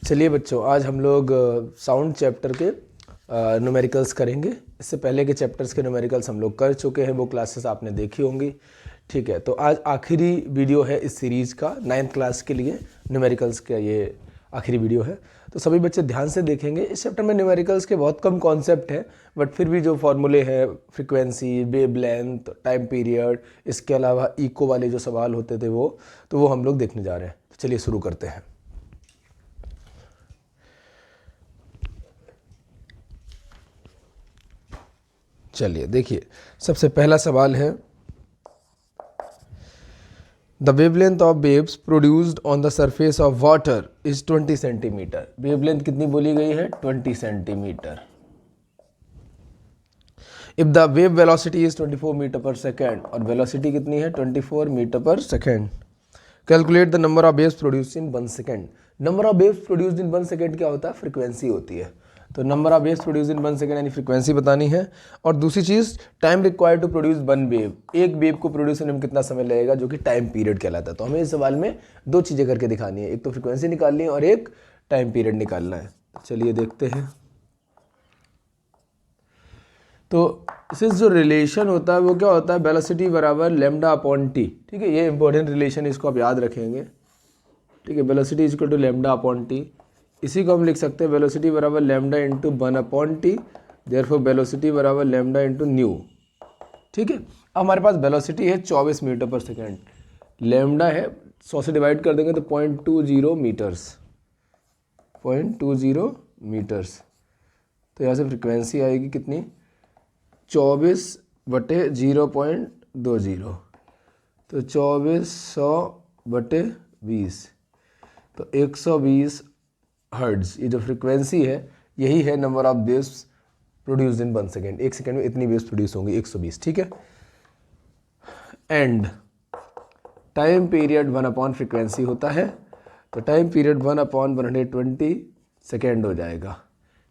चलिए बच्चों, आज हम लोग साउंड चैप्टर के न्यूमेरिकल्स करेंगे। इससे पहले के चैप्टर्स के न्यूमेरिकल्स हम लोग कर चुके हैं, वो क्लासेस आपने देखी होंगी। ठीक है, तो आज आखिरी वीडियो है इस सीरीज़ का, 9th क्लास के लिए न्यूमेरिकल्स का ये आखिरी वीडियो है। तो सभी बच्चे ध्यान से देखेंगे। इस चैप्टर में न्यूमेरिकल्स के बहुत कम कॉन्सेप्ट हैं, बट फिर भी जो फॉर्मूले हैं, frequency, wave length, time period, इसके अलावा इको वाले जो सवाल होते थे वो हम लोग देखने जा रहे हैं। तो चलिए शुरू करते हैं। चलिए देखिए, सबसे पहला सवाल है, the wavelength of waves produced on the surface of water is 20 centimetre. Wavelength कितनी बोली गई है? 20 centimetre. If the wave velocity is 24 metre per second, और वेलोसिटी कितनी है? 24 metre per second. Calculate the number of waves produced in 1 second. Number of waves produced in 1 second क्या होता है? फ्रीक्वेंसी होती है। तो number of waves produced in 1 second यानी फ्रीक्वेंसी बतानी है। और दूसरी चीज़, time required to produce 1 wave. एक वेव को प्रोड्यूस करने में कितना समय लगेगा, जो कि टाइम पीरियड कहलाता है। तो हमें इस सवाल में दो चीज़ें करके दिखानी है, एक तो फ्रीक्वेंसी निकालनी है और एक टाइम पीरियड निकालना है। चलिए देखते हैं। तो इससे जो रिलेशन होता है वो क्या होता है? वेलोसिटी बराबर लैम्डा अपॉन टी। ठीक है, ये इंपॉर्टेंट रिलेशन, इसको आप याद रखेंगे। ठीक है, velocity is equal to lambda upon T. इसी को हम लिख सकते हैं वेलोसिटी बराबर lambda into 1 upon T, therefore velocity बराबर लैम्डा इंटू न्यू। ठीक है, अब हमारे पास वेलोसिटी है 24 मीटर पर सेकेंड, लैम्डा है 100 से डिवाइड कर देंगे तो 0.20 मीटर्स, 0.20 मीटर्स। तो यहाँ से फ्रिक्वेंसी आएगी कितनी? 24/0.20, तो 2400/20, तो 120 हर्ट्ज। ये जो फ्रीक्वेंसी है यही है number of waves produced in 1 second. 1 second में इतनी वेव्स प्रोड्यूस होंगी, 120। ठीक है, and time period 1 upon frequency होता है, तो टाइम पीरियड 1 अपॉन 120 सेकेंड हो जाएगा।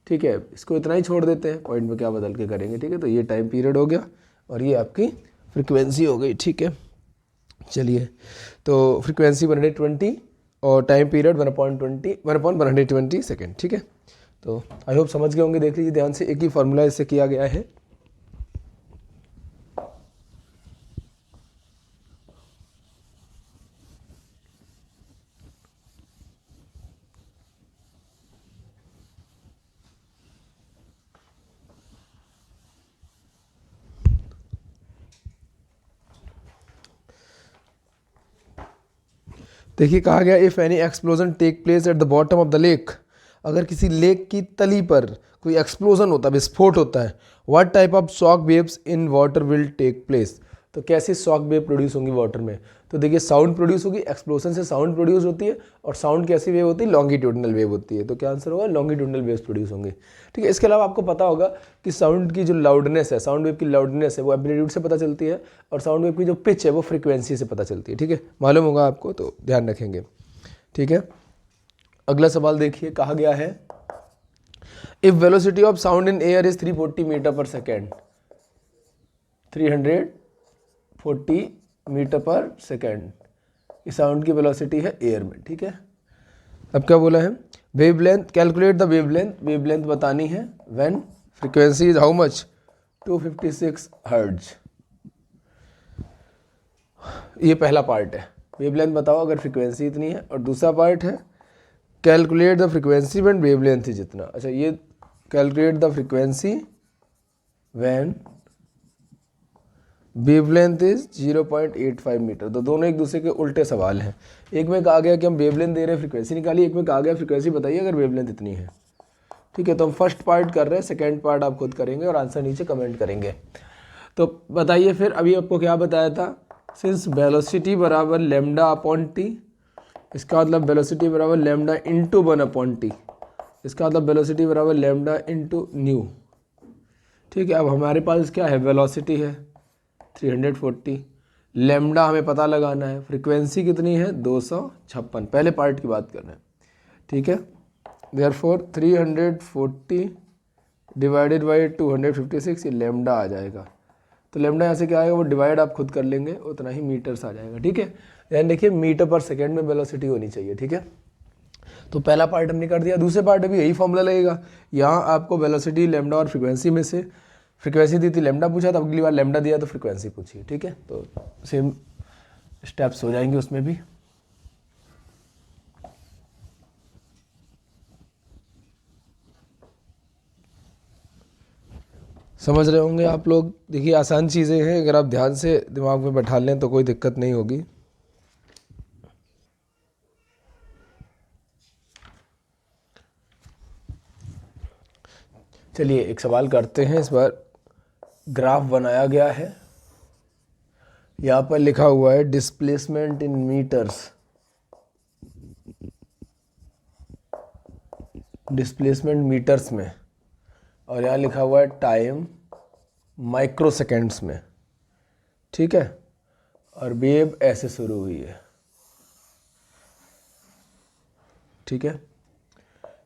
ठीक है, इसको इतना ही छोड़ देते हैं, पॉइंट में क्या बदल के करेंगे। ठीक है, तो ये टाइम पीरियड हो गया और ये आपकी फ्रीक्वेंसी हो गई। ठीक है, चलिए, तो फ्रीक्वेंसी 120 और टाइम पीरियड 1/120 सेकेंड। ठीक है, तो आई होप समझ गए होंगे। देख लीजिए ध्यान से, एक ही फार्मूला इससे किया गया है। देखिए, कहा गया if any explosion take place at the bottom of the lake. अगर किसी लेक की तली पर कोई एक्सप्लोजन होता है, विस्फोट होता है, what type of shock waves in water will take place. तो कैसी शॉक वेव प्रोड्यूस होंगी वाटर में? तो देखिए, साउंड प्रोड्यूस होगी, एक्सप्लोजन से साउंड प्रोड्यूस होती है, और साउंड कैसी वेव होती है? लॉन्गिट्यूडनल वेव होती है। तो क्या आंसर होगा? लॉन्गिट्यूडनल वेव्स प्रोड्यूस होंगे। ठीक है, इसके अलावा आपको पता होगा कि साउंड की जो लाउडनेस है, साउंड वेव की लाउडनेस है, वो एम्पलीट्यूड से पता चलती है, और साउंड वेव की जो पिच है वो फ्रीक्वेंसी से पता चलती है। ठीक है, मालूम होगा आपको, तो ध्यान रखेंगे। ठीक है, अगला सवाल देखिए, कहा गया है if velocity of sound in air is 340 metre per second, 340 metre per second ये साउंड की वेलोसिटी है एयर में। ठीक है, अब क्या बोला है? Wavelength, calculate the wavelength. Wavelength बतानी है when frequency is how much? 256 hertz. ये पहला पार्ट है, वेवलेंथ बताओ अगर फ्रीक्वेंसी इतनी है। और दूसरा पार्ट है calculate the frequency when wavelength is इतना। अच्छा, ये calculate the frequency when wavelength is 0.85 metre. तो दोनों एक दूसरे के उल्टे सवाल हैं। एक में कहा गया कि हम वेवलेंथ दे रहे हैं, फ्रीक्वेंसी निकालिए। एक में कहा गया फ्रीक्वेंसी बताइए अगर वेवलेंथ इतनी है। ठीक है, तो हम फर्स्ट पार्ट कर रहे हैं, सेकेंड पार्ट आप खुद करेंगे और आंसर नीचे कमेंट करेंगे। तो बताइए फिर, अभी आपको क्या बताया था? सिंस वेलोसिटी बराबर लैम्डा अपॉन टी, इसका मतलब वेलोसिटी बराबर लैम्डा इंटू 1 अपॉन टी, इसका मतलब वेलोसिटी बराबर लैम्डा इंटू न्यू। ठीक है, अब हमारे पास क्या है? वेलोसिटी है 340, लैम्डा हमें पता लगाना है, फ्रीक्वेंसी कितनी है? 256। पहले पार्ट की बात कर रहे हैं। ठीक है, देयरफॉर 340 डिवाइडेड बाई 256, ये लैम्डा आ जाएगा। तो लैम्डा यहाँ से क्या आएगा? वो डिवाइड आप खुद कर लेंगे, उतना ही मीटर्स आ जाएगा। ठीक है, ध्यान देखिए, मीटर पर सेकेंड में वेलोसिटी होनी चाहिए। ठीक है, तो पहला पार्ट हमने कर दिया। दूसरे पार्ट में भी यही फॉर्मूला लगेगा। यहाँ आपको वेलोसिटी, लैम्डा और फ्रीक्वेंसी में से फ्रीक्वेंसी दी थी, लैम्डा पूछा था, अगली बार लैम्डा दिया तो फ्रीक्वेंसी पूछी। ठीक है, तो सेम स्टेप्स हो जाएंगे उसमें भी। समझ रहे होंगे आप लोग। देखिए आसान चीज़ें हैं, अगर आप ध्यान से दिमाग में बैठा लें तो कोई दिक्कत नहीं होगी। चलिए एक सवाल करते हैं। इस बार ग्राफ बनाया गया है, यहाँ पर लिखा हुआ है displacement in metres, displacement metres में, और यहाँ लिखा हुआ है टाइम माइक्रो सेकेंड्स में। ठीक है, और वेव ऐसे शुरू हुई है। ठीक है,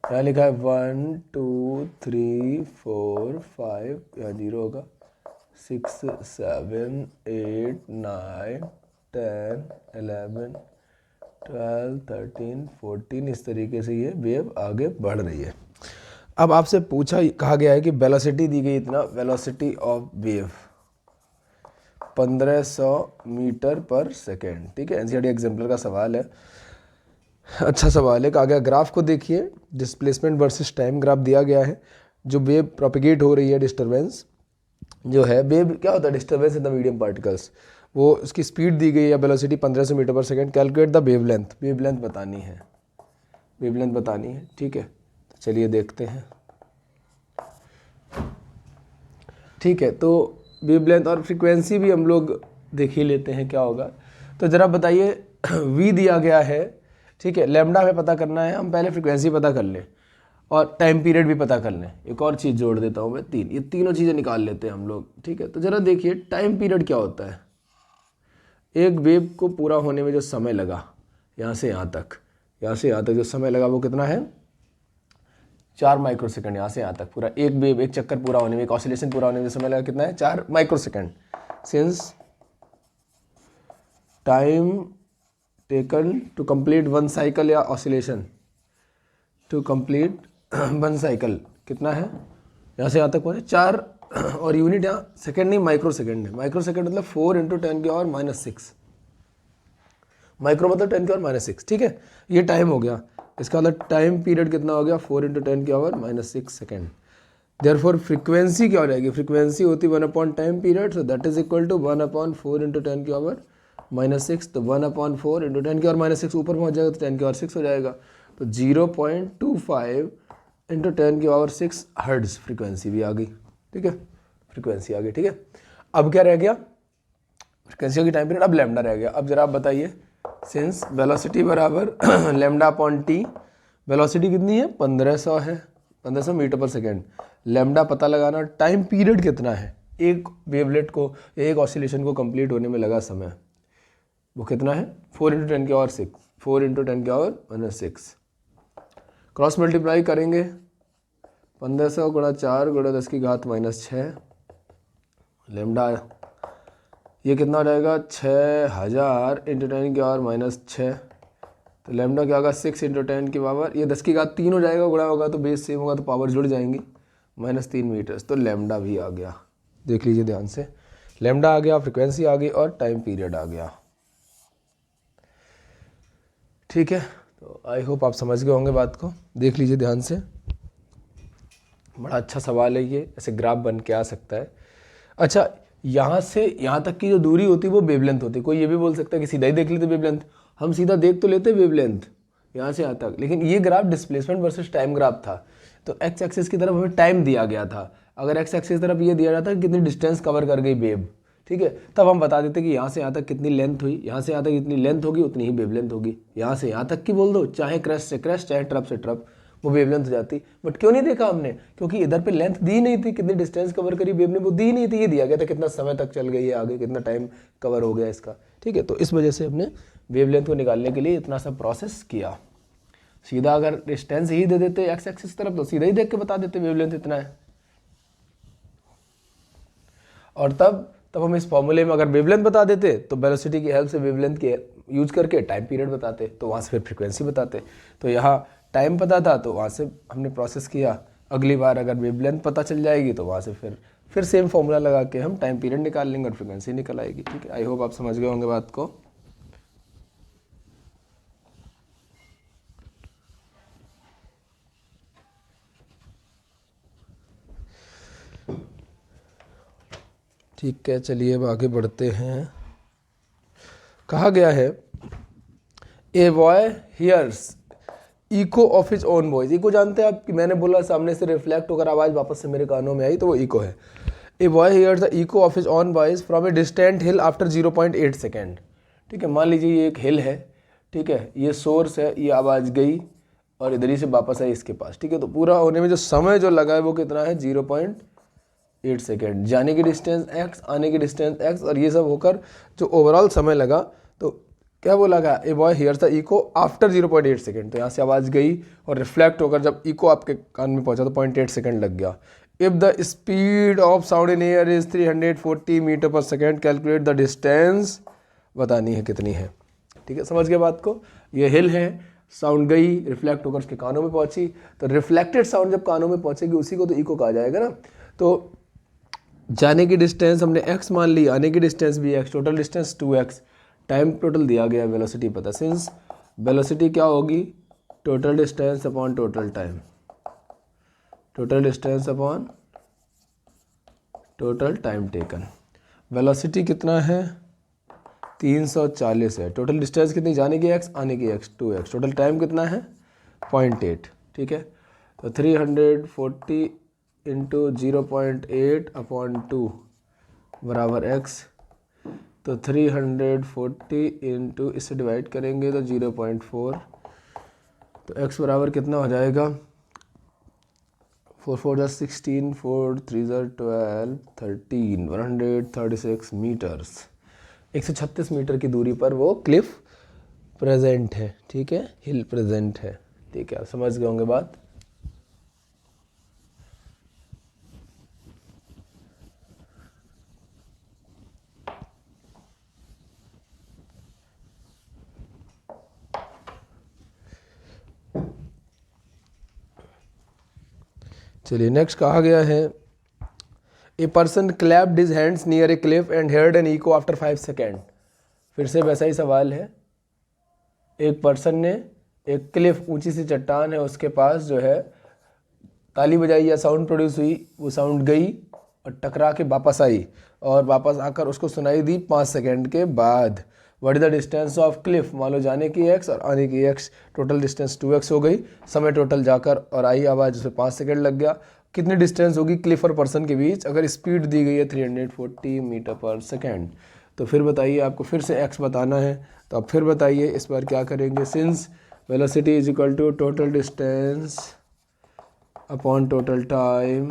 यहाँ लिखा है 1 2 3 4 5, यहाँ 0 होगा, 6 7 8 9 10 11 12 13 14, इस तरीके से ये वेव आगे बढ़ रही है। अब आपसे कहा गया है कि वेलोसिटी दी गई इतना, velocity of wave 1500 metre per second. ठीक है, एनसीईआरटी एग्जाम्पल का सवाल है, अच्छा सवाल है। कहा गया ग्राफ को देखिए, डिस्प्लेसमेंट वर्सेस टाइम ग्राफ दिया गया है। जो वेव प्रोपिगेट हो रही है, डिस्टर्बेंस जो है, वेव क्या होता है, disturbance in the medium particles, वो उसकी स्पीड दी गई है velocity 1500 metre per second. Calculate the wavelength, wavelength बतानी है, वेवलेंथ बतानी है। ठीक है, तो चलिए देखते हैं। ठीक है, तो वेवलेंथ और फ्रीक्वेंसी भी हम लोग देख ही लेते हैं क्या होगा। तो ज़रा बताइए, v दिया गया है, ठीक है, लैम्डा हमें पता करना है, हम पहले फ्रीक्वेंसी पता कर लें और टाइम पीरियड भी पता कर लें। एक और चीज़ जोड़ देता हूँ मैं, ये तीनों चीज़ें निकाल लेते हैं हम लोग। ठीक है, तो ज़रा देखिए टाइम पीरियड क्या होता है। एक वेव को पूरा होने में जो समय लगा, यहाँ से यहाँ तक, यहाँ से यहाँ तक जो समय लगा वो कितना है, 4 माइक्रो सेकंड। यहाँ से यहाँ तक पूरा एक वेव, एक चक्कर पूरा होने में, एक ऑसिलेशन पूरा होने में समय लगा कितना है, 4 microsecond. Since time taken to complete one cycle or oscillation, to complete one cycle कितना है, यहाँ से यहाँ तक पहुँचे 4, और यूनिट यहाँ सेकंड नहीं माइक्रो सेकंड है। माइक्रो सेकंड मतलब 4 × 10⁻⁻⁶, माइक्रो मतलब 10⁻⁻⁶। ठीक है, ये टाइम हो गया। इसका मतलब टाइम पीरियड कितना हो गया, 4 × 10⁻⁻⁶ सेकेंड। देयरफॉर फ्रीक्वेंसी क्या हो जाएगी, फ्रीक्वेंसी होती 1 time period, so that is equal to 1/4 × 10⁻⁻⁶। तो 1/4 × 10⁻⁻⁶ ऊपर पहुंच जाएगा तो 10⁻⁶ हो जाएगा। तो 0.25 × 10⁻⁶ हर्ट्ज फ्रीक्वेंसी भी आ गई। ठीक है, फ्रीक्वेंसी आ गई। ठीक है, अब क्या रह गया, फ्रीक्वेंसी की टाइम पीरियड, अब लैम्डा रह गया। अब जरा आप बताइए, सिंस वेलोसिटी बराबर λ/t, वेलोसिटी कितनी है, 1500 है, 1500 मीटर पर सेकेंड। लैम्डा पता लगाना, टाइम पीरियड कितना है, एक वेवलेट को, एक ऑसिलेशन को कंप्लीट होने में लगा समय, वो कितना है, 4 × 10⁻⁶, 4 × 10⁻⁻⁶। क्रॉस मल्टीप्लाई करेंगे, 1500 × 4 × 10⁻⁻⁶, लैम्डा ये कितना हो जाएगा, 6000 × 10⁻⁻⁶। तो लैम्डा क्या होगा, 6 × 10⁻, ये 10⁻³ हो जाएगा, गुणा होगा तो बेस सेम होगा तो पावर जुड़ जाएंगी, -3 मीटर्स। तो लैम्डा भी आ गया, देख लीजिए ध्यान से, लैम्डा आ गया, फ्रीक्वेंसी आ गई और टाइम पीरियड आ गया। ठीक है, तो आई होप आप समझ गए होंगे बात को। देख लीजिए ध्यान से, बड़ा अच्छा सवाल है ये, ऐसे ग्राफ बन के आ सकता है। अच्छा, यहाँ से यहाँ तक की जो दूरी होती है वो वेवलेंथ होती है। कोई ये भी बोल सकता है कि सीधा ही देख लेते वेवलेंथ, हम सीधा देख तो लेते वेवलेंथ यहाँ से यहाँ तक, लेकिन ये graph displacement versus time graph था, तो एक्स एक्सिस की तरफ हमें टाइम दिया गया था। अगर एक्स एक्सिस की तरफ ये दिया जाता है कितनी डिस्टेंस कवर कर गई वेव, ठीक है, तब हम बता देते कि यहाँ से यहाँ तक कितनी लेंथ हुई, यहाँ से यहाँ तक जितनी लेंथ होगी उतनी ही वेवलेंथ होगी। यहाँ से यहाँ तक की बोल दो, चाहे क्रेस्ट से क्रेस्ट, चाहे ट्रप से ट्रप, वो वेवलेंथ हो जाती। बट क्यों नहीं देखा हमने, क्योंकि इधर पे लेंथ दी नहीं थी, कितनी डिस्टेंस कवर करी वेव ने वो दी नहीं थी, ये दिया गया था कितना समय तक चल गई है आगे, कितना टाइम कवर हो गया इसका। ठीक है, तो इस वजह से हमने वेवलेंथ को निकालने के लिए इतना सा प्रोसेस किया। सीधा अगर डिस्टेंस ही दे देते एक्स एक्सिस तरफ तो सीधा ही देख के बता देते वेवलेंथ इतना है। और तब हम इस फॉर्मूले में अगर वेवलेंथ बता देते तो वेलोसिटी की हेल्प से वेवलेंथ के यूज करके टाइम पीरियड बताते, तो वहाँ से फिर फ्रीक्वेंसी बताते। तो यहाँ टाइम पता था तो वहाँ से हमने प्रोसेस किया। अगली बार अगर वेवलेंथ पता चल जाएगी तो वहाँ से फिर सेम फॉर्मूला लगा के हम टाइम पीरियड निकाल लेंगे और फ्रिक्वेंसी निकल आएगी। ठीक है, आई होप आप समझ गए होंगे बात को। ठीक है, चलिए अब आगे बढ़ते हैं। कहा गया है a boy here's eco of his own voice. Eco जानते हैं आप, कि मैंने बोला सामने से रिफ्लेक्ट होकर आवाज़ वापस से मेरे कानों में आई, तो वो इको है। A boy hears the echo of his own voice from a distant hill after 0.8 second. ठीक है, मान लीजिए ये एक हिल है, ठीक है, ये सोर्स है, ये आवाज़ गई और इधर ही से वापस आई इसके पास। ठीक है, तो पूरा होने में जो समय जो लगा है वो कितना है, 0.8 सेकेंड। जाने की डिस्टेंस x, आने की डिस्टेंस x, और ये सब होकर जो ओवरऑल समय लगा, तो क्या बोला गया, a boy hears the echo after 0.8 second. तो यहाँ से आवाज़ गई और रिफ्लेक्ट होकर जब इको आपके कान में पहुँचा तो 0.8 सेकेंड लग गया। If the speed of sound in air is 340 metre per second, calculate the distance, बतानी है कितनी है। ठीक है, समझ गए बात को। ये हिल है, साउंड गई, रिफ्लेक्ट होकर उसके कानों में पहुंची, तो रिफ्लेक्टेड साउंड जब कानों में पहुंचेगी उसी को तो इको कहा जाएगा ना। तो जाने की डिस्टेंस हमने x मान ली, आने की डिस्टेंस भी x, total distance 2x, time total दिया गया, वेलोसिटी पता, सिंस वेलोसिटी क्या होगी, total distance upon total time, total distance upon total time taken. Velocity कितना है, 340 है। टोटल डिस्टेंस कितनी, जाने की x, आने की x, 2x। टोटल टाइम कितना है, 0.8। ठीक है, तो 340 इंटू 0.8 अपॉन 2 बराबर x। तो 340 इंटू इससे डिवाइड करेंगे तो 0.4, तो x बराबर कितना हो जाएगा, 4 4 16, 4 3 12, 13, 136 मीटर्स। 136 मीटर की दूरी पर वो क्लिफ प्रेजेंट है। ठीक है, हिल प्रेजेंट है। ठीक है, आप समझ गए होंगे बात। चलिए नेक्स्ट कहा गया है, a person clapped his hands near a cliff and heared an echo after 5 second. फिर से वैसा ही सवाल है, एक पर्सन ने एक क्लिफ, ऊंची सी चट्टान है, उसके पास जो है ताली बजाई या साउंड प्रोड्यूस हुई, वो साउंड गई और टकरा के वापस आई, और वापस आकर उसको सुनाई दी 5 सेकेंड के बाद। What is the distance of Cliff, मान लो जाने की x और आने की x, टोटल डिस्टेंस 2x हो गई, समय टोटल जाकर और आई आवाज़, उसमें 5 सेकेंड लग गया। कितनी डिस्टेंस होगी क्लिफ और पर्सन के बीच, अगर स्पीड दी गई है 340 मीटर पर सेकेंड। तो फिर बताइए, आपको फिर से x बताना है, तो अब फिर बताइए इस बार क्या करेंगे, since velocity is equal to total distance upon total time.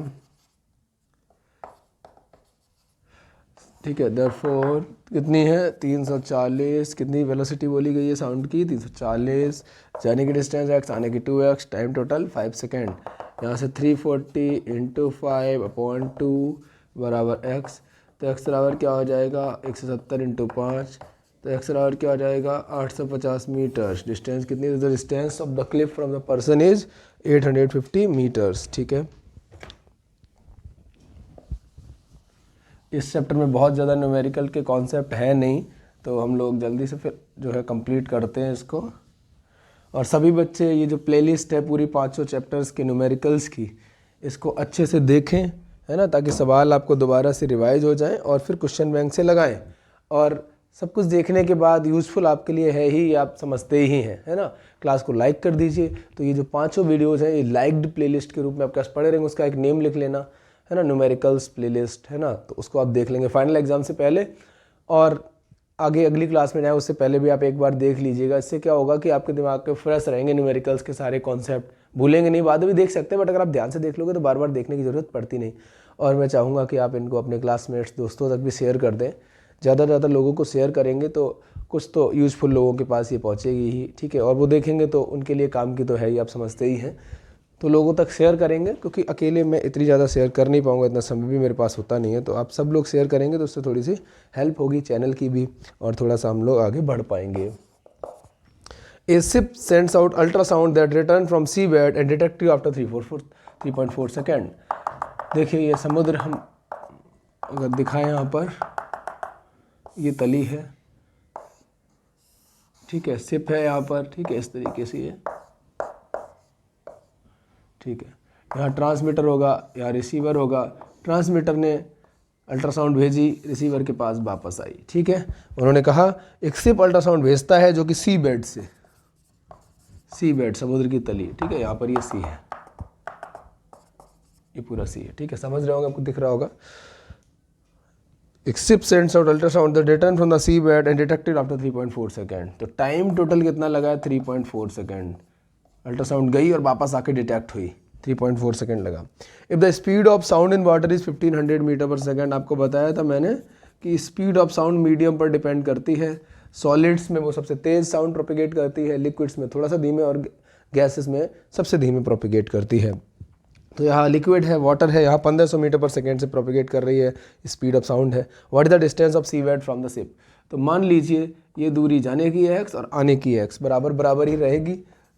ठीक है, देयरफॉर कितनी है, 340, कितनी वेलोसिटी बोली गई है साउंड की, 340, जाने की डिस्टेंस x, आने की 2x, टाइम टोटल 5 सेकेंड। यहाँ से 340 इंटू 5 अपॉन 2 बराबर x। तो x बराबर क्या हो जाएगा, 170 इंटू 5, तो x बराबर क्या हो जाएगा, 850 मीटर्स। डिस्टेंस कितनी, the distance of the cliff from the person is 850 metres. ठीक है, इस चैप्टर में बहुत ज़्यादा न्यूमेरिकल के कॉन्सेप्ट है नहीं, तो हम लोग जल्दी से फिर जो है कंप्लीट करते हैं इसको। और सभी बच्चे ये जो प्लेलिस्ट है पूरी 500 चैप्टर्स के न्यूमेरिकल्स की, इसको अच्छे से देखें, है ना, ताकि सवाल आपको दोबारा से रिवाइज हो जाएं और फिर क्वेश्चन बैंक से लगाएं। और सब कुछ देखने के बाद यूज़फुल आपके लिए है ही, आप समझते ही हैं, है ना। क्लास को लाइक कर दीजिए। तो ये जो 500 वीडियोज़ हैं ये लाइक्ड प्लेलिस्ट के रूप में आपके पास पड़े रहेंगे, उसका एक नेम लिख लेना, है ना, न्यूमेरिकल्स प्लेलिस्ट, है ना। तो उसको आप देख लेंगे फाइनल एग्जाम से पहले, और आगे अगली क्लास में जाए उससे पहले भी आप एक बार देख लीजिएगा। इससे क्या होगा कि आपके दिमाग के फ्रेश रहेंगे न्यूमेरिकल्स के सारे कॉन्सेप्ट, भूलेंगे नहीं। बाद में भी देख सकते हैं, बट अगर आप ध्यान से देख लोगे तो बार बार देखने की ज़रूरत पड़ती नहीं। और मैं चाहूँगा कि आप इनको अपने क्लासमेट्स, दोस्तों तक भी शेयर कर दें। ज़्यादा से ज़्यादा लोगों को शेयर करेंगे तो कुछ तो यूज़फुल लोगों के पास ये पहुँचेगी ही। ठीक है, और वो देखेंगे तो उनके लिए काम की तो है ही, आप समझते ही हैं। तो लोगों तक शेयर करेंगे, क्योंकि अकेले मैं इतनी ज़्यादा शेयर कर नहीं पाऊँगा, इतना समय भी मेरे पास होता नहीं है। तो आप सब लोग शेयर करेंगे तो उससे थोड़ी सी हेल्प होगी चैनल की भी, और थोड़ा सा हम लोग आगे बढ़ पाएंगे। A ship sends out ultrasound that return from seabed and detect you after 3.4 second. देखिए ये समुद्र हम अगर दिखाएं यहाँ पर, ये तली है, ठीक है, शिप है यहाँ पर, ठीक है, इस तरीके से ये, ठीक है, यहाँ ट्रांसमीटर होगा, यहाँ रिसीवर होगा, ट्रांसमीटर ने अल्ट्रासाउंड भेजी, रिसीवर के पास वापस आई, ठीक है। उन्होंने कहा एक शिप अल्ट्रासाउंड भेजता है जो कि सी बेड से, सी बेड समुद्र की तली, ठीक है, यहाँ पर ये सी है, ये पूरा सी है, ठीक है, समझ रहे होंगे, आपको दिख रहा होगा। एक ship sends out ultrasound the return from the sea bed and detected after 3.4 second. तो टाइम टोटल कितना लगा है? 3.4 सेकेंड। अल्ट्रासाउंड गई और वापस आके डिटेक्ट हुई, 3.4 सेकेंड लगा। If the speed of sound in water is 1500 metre per second, आपको बताया था मैंने कि स्पीड ऑफ साउंड मीडियम पर डिपेंड करती है। सॉलिड्स में वो सबसे तेज़ साउंड प्रोपिगेट करती है, लिक्विड्स में थोड़ा सा धीमे और गैसेस में सबसे धीमे प्रोपिगेट करती है। तो यहाँ लिक्विड है, वाटर है, यहाँ 1500 मीटर पर सेकेंड से प्रोपिगेट कर रही है, स्पीड ऑफ साउंड है। What is the distance of sea bed from the ship? तो मान लीजिए ये दूरी जाने की है x और आने की है x, बराबर बराबर ही रहेगी,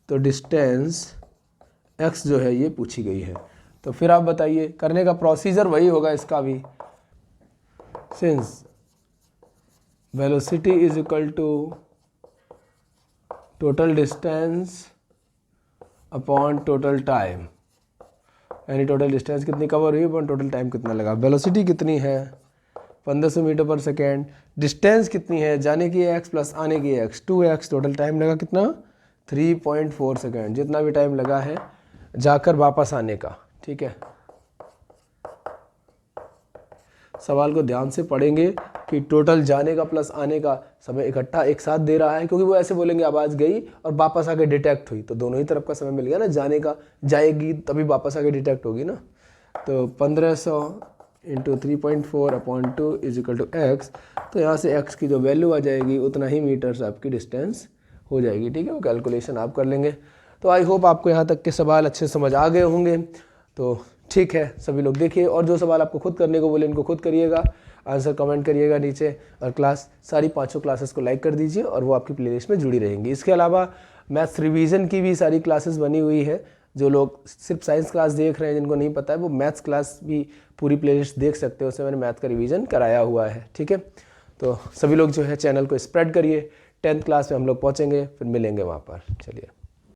तो डिस्टेंस x जो है ये पूछी गई है। तो फिर आप बताइए, करने का प्रोसीजर वही होगा इसका भी, since velocity is equal to total distance upon total time, यानी टोटल डिस्टेंस कितनी कवर हुई अपॉन टोटल टाइम कितना लगा। वेलोसिटी कितनी है? 1500 मीटर पर सेकेंड। डिस्टेंस कितनी है? जाने की x प्लस आने की x, 2x। टोटल टाइम लगा कितना? 3.4 सेकेंड, जितना भी टाइम लगा है जाकर वापस आने का, ठीक है। सवाल को ध्यान से पढ़ेंगे कि टोटल जाने का प्लस आने का समय इकट्ठा एक साथ दे रहा है, क्योंकि वो ऐसे बोलेंगे आवाज़ गई और वापस आके डिटेक्ट हुई, तो दोनों ही तरफ का समय मिल गया ना, जाने का जाएगी तभी वापस आके डिटेक्ट होगी ना। तो 1500 into 3.4 upon 2 is equal to X. तो यहाँ से x की जो वैल्यू आ जाएगी उतना ही मीटर्स आपकी डिस्टेंस हो जाएगी, ठीक है। वो कैलकुलेशन आप कर लेंगे। तो आई होप आपको यहाँ तक के सवाल अच्छे समझ आ गए होंगे। तो ठीक है, सभी लोग देखिए, और जो सवाल आपको खुद करने को बोले इनको खुद करिएगा, आंसर कमेंट करिएगा नीचे, और सारी 5 क्लासेस को लाइक कर दीजिए और वो आपकी प्लेलिस्ट में जुड़ी रहेंगी। इसके अलावा मैथ्स रिवीजन की भी सारी क्लासेस बनी हुई है। जो लोग सिर्फ साइंस क्लास देख रहे हैं, जिनको नहीं पता है, वो मैथ्स क्लास भी पूरी प्लेलिस्ट देख सकते हो, उसमें मैंने मैथ का रिवीजन कराया हुआ है, ठीक है। तो सभी लोग जो है चैनल को स्प्रेड करिए। 10th क्लास में हम लोग पहुँचेंगे, फिर मिलेंगे वहाँ पर। चलिए।